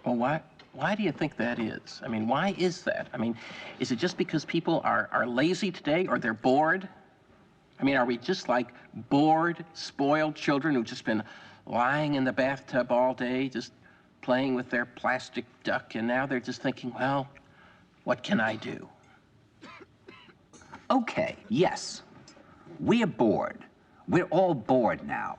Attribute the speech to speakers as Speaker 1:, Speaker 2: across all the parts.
Speaker 1: Well, why do you think that is? I mean, why is that? I mean, is it just because people are lazy today or they're bored? I mean, are we just like bored, spoiled children who've just been lying in the bathtub all day, just playing with their plastic duck, and now they're just thinking, well, what can I do?
Speaker 2: Okay, yes, we're bored. We're all bored now.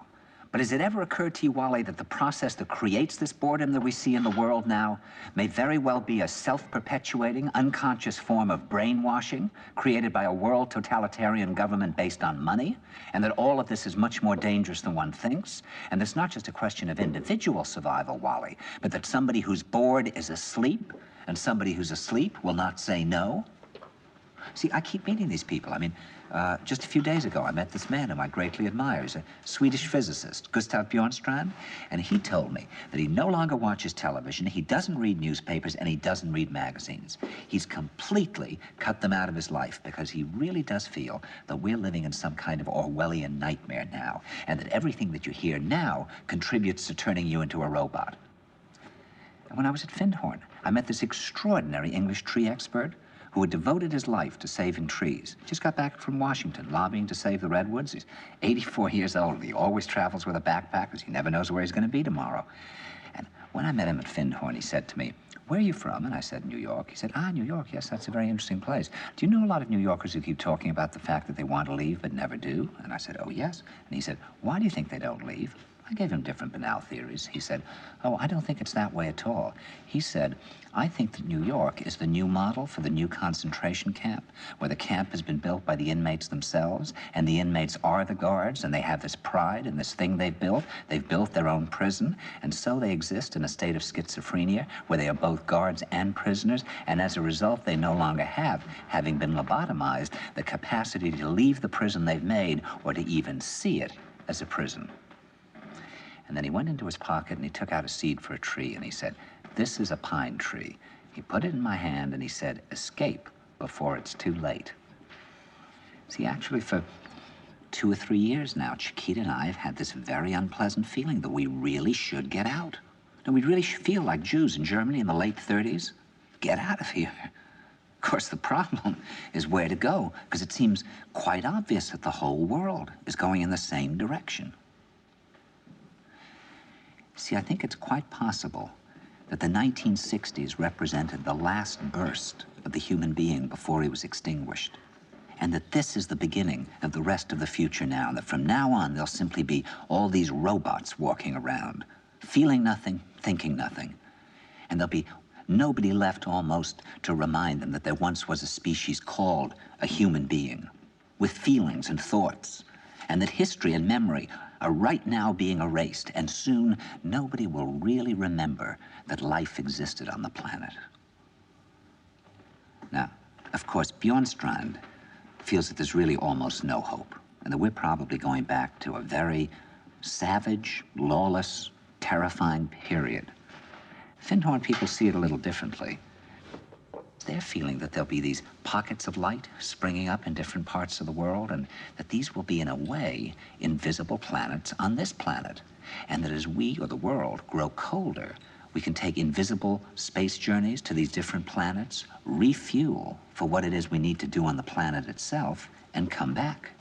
Speaker 2: But has it ever occurred to you, Wally, that the process that creates this boredom that we see in the world now may very well be a self-perpetuating, unconscious form of brainwashing created by a world totalitarian government based on money, and that all of this is much more dangerous than one thinks, and it's not just a question of individual survival, Wally, but that somebody who's bored is asleep, and somebody who's asleep will not say no? See, I keep meeting these people. I mean, just a few days ago, I met this man whom I greatly admire. He's a Swedish physicist, Gustav Bjornstrand, and he told me that he no longer watches television, he doesn't read newspapers, and he doesn't read magazines. He's completely cut them out of his life because he really does feel that we're living in some kind of Orwellian nightmare now, and that everything that you hear now contributes to turning you into a robot. And when I was at Findhorn, I met this extraordinary English tree expert who had devoted his life to saving trees. Just got back from Washington, lobbying to save the redwoods. He's 84 years old, and he always travels with a backpack because he never knows where he's going to be tomorrow. And when I met him at Findhorn, he said to me, "Where are you from?" And I said, "New York." He said, "Ah, New York, yes, that's a very interesting place. Do you know a lot of New Yorkers who keep talking about the fact that they want to leave but never do?" And I said, "Oh, yes." And he said, "Why do you think they don't leave?" I gave him different banal theories. He said, "Oh, I don't think it's that way at all." He said, "I think that New York is the new model for the new concentration camp, where the camp has been built by the inmates themselves, and the inmates are the guards, and they have this pride in this thing they've built. They've built their own prison, and so they exist in a state of schizophrenia, where they are both guards and prisoners, and as a result, they no longer have, having been lobotomized, the capacity to leave the prison they've made, or to even see it as a prison." And then he went into his pocket and he took out a seed for a tree and he said, "This is a pine tree." He put it in my hand and he said, "Escape before it's too late." See, actually for 2 or 3 years now, Chiquita and I have had this very unpleasant feeling that we really should get out. And we really should feel like Jews in Germany in the late 30s. Get out of here. Of course, the problem is where to go, because it seems quite obvious that the whole world is going in the same direction. See, I think it's quite possible that the 1960s represented the last burst of the human being before he was extinguished, and that this is the beginning of the rest of the future now, and that from now on there'll simply be all these robots walking around, feeling nothing, thinking nothing, and there'll be nobody left almost to remind them that there once was a species called a human being, with feelings and thoughts, and that history and memory are right now being erased, and soon nobody will really remember that life existed on the planet. Now, of course, Bjornstrand feels that there's really almost no hope, and that we're probably going back to a very savage, lawless, terrifying period. Findhorn people see it a little differently. They're feeling that there'll be these pockets of light springing up in different parts of the world, and that these will be, in a way, invisible planets on this planet. And that as we, or the world, grow colder, we can take invisible space journeys to these different planets, refuel for what it is we need to do on the planet itself, and come back.